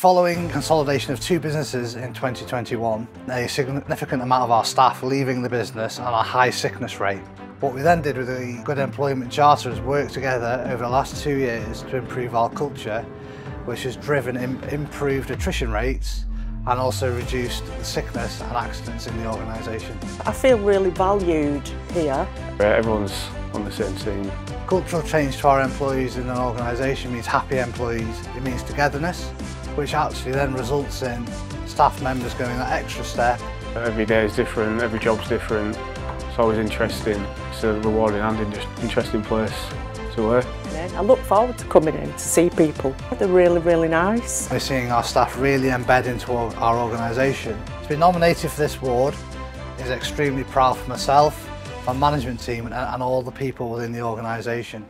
Following consolidation of two businesses in 2021, a significant amount of our staff leaving the business and a high sickness rate. What we then did with the Good Employment Charter is work together over the last 2 years to improve our culture, which has driven improved attrition rates and also reduced sickness and accidents in the organisation. I feel really valued here. Everyone's on the same team. Cultural change to our employees in an organisation means happy employees. It means togetherness, which actually then results in staff members going that extra step. Every day is different, every job's different. It's always interesting. It's a rewarding and interesting place to work. I look forward to coming in to see people. They're really, really nice. We're seeing our staff really embed into our organisation. To be nominated for this award is extremely proud for myself, my management team and all the people within the organisation.